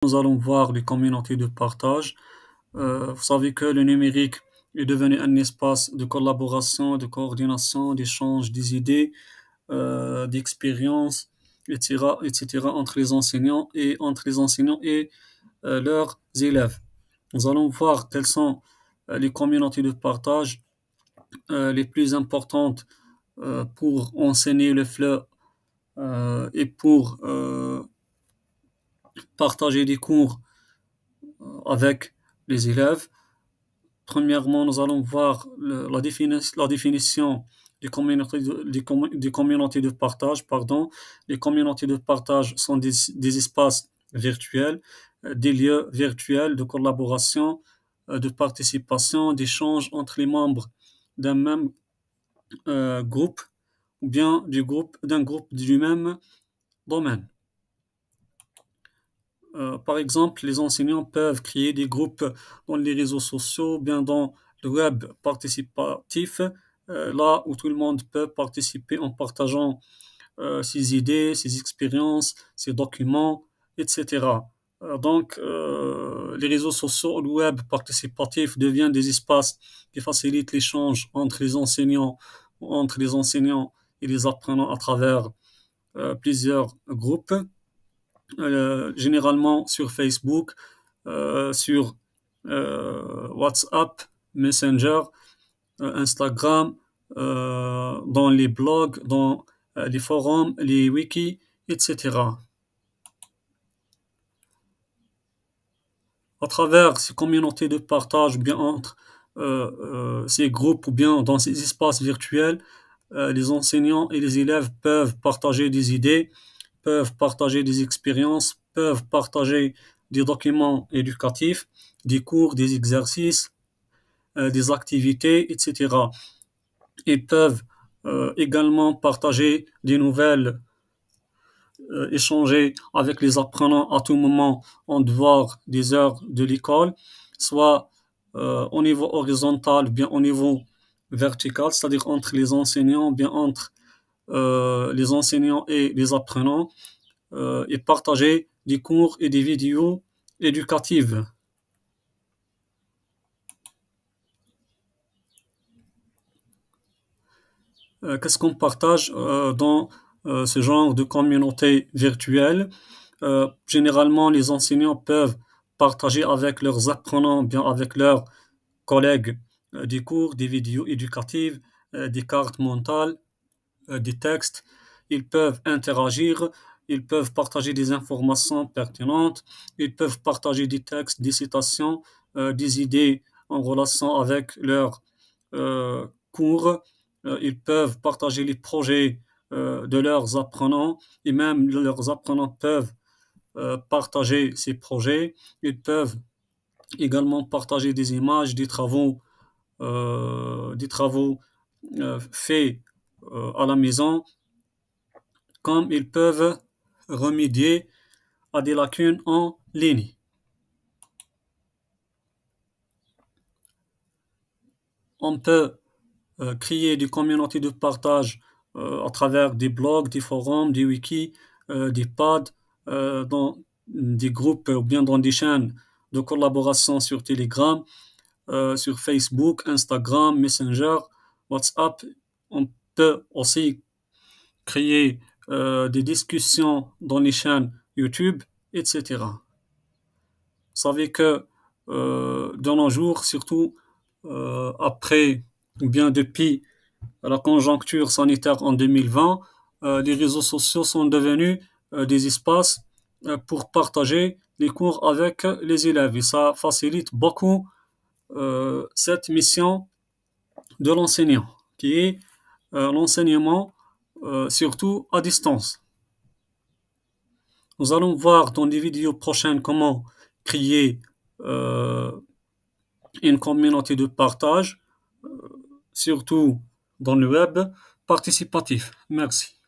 Nous allons voir les communautés de partage. Vous savez que le numérique est devenu un espace de collaboration, de coordination, d'échange des idées, d'expériences, etc., etc., entre les enseignants et leurs élèves. Nous allons voir quelles sont les communautés de partage les plus importantes pour enseigner le FLE et pour partager des cours avec les élèves. Premièrement, nous allons voir la définition des communautés de partage. Pardon. Les communautés de partage sont des espaces virtuels, des lieux virtuels de collaboration, de participation, d'échange entre les membres d'un même groupe ou bien d'un groupe du même domaine. Par exemple, les enseignants peuvent créer des groupes dans les réseaux sociaux, bien dans le web participatif, là où tout le monde peut participer en partageant ses idées, ses expériences, ses documents, etc. Les réseaux sociaux, le web participatif deviennent des espaces qui facilitent l'échange entre les enseignants et les apprenants à travers plusieurs groupes généralement sur Facebook, sur WhatsApp, Messenger, Instagram, dans les blogs, dans les forums, les wikis, etc. À travers ces communautés de partage, bien entre ces groupes ou bien dans ces espaces virtuels, les enseignants et les élèves peuvent partager des idées, peuvent partager des expériences, peuvent partager des documents éducatifs, des cours, des exercices, des activités, etc. Ils peuvent également partager des nouvelles, échanger avec les apprenants à tout moment en dehors des heures de l'école, soit au niveau horizontal, bien au niveau vertical, c'est-à-dire entre les enseignants, bien entre les enseignants et les apprenants, et partager des cours et des vidéos éducatives. Qu'est-ce qu'on partage dans ce genre de communauté virtuelle? Généralement, les enseignants peuvent partager avec leurs apprenants, bien avec leurs collègues, des cours, des vidéos éducatives, des cartes mentales, des textes. Ils peuvent interagir, ils peuvent partager des informations pertinentes, ils peuvent partager des textes, des citations, des idées en relation avec leurs cours. Ils peuvent partager les projets de leurs apprenants et même leurs apprenants peuvent partager ces projets. Ils peuvent également partager des images, des travaux faits à la maison, comme ils peuvent remédier à des lacunes en ligne. On peut créer des communautés de partage à travers des blogs, des forums, des wikis, des pads, dans des groupes ou bien dans des chaînes de collaboration sur Telegram, sur Facebook, Instagram, Messenger, WhatsApp. On peut aussi créer des discussions dans les chaînes YouTube, etc. Vous savez que de nos jours, surtout après ou bien depuis la conjoncture sanitaire en 2020, les réseaux sociaux sont devenus des espaces pour partager les cours avec les élèves et ça facilite beaucoup cette mission de l'enseignant, qui est l'enseignement surtout à distance. Nous allons voir dans des vidéos prochaines comment créer une communauté de partage, surtout dans le web participatif. Merci.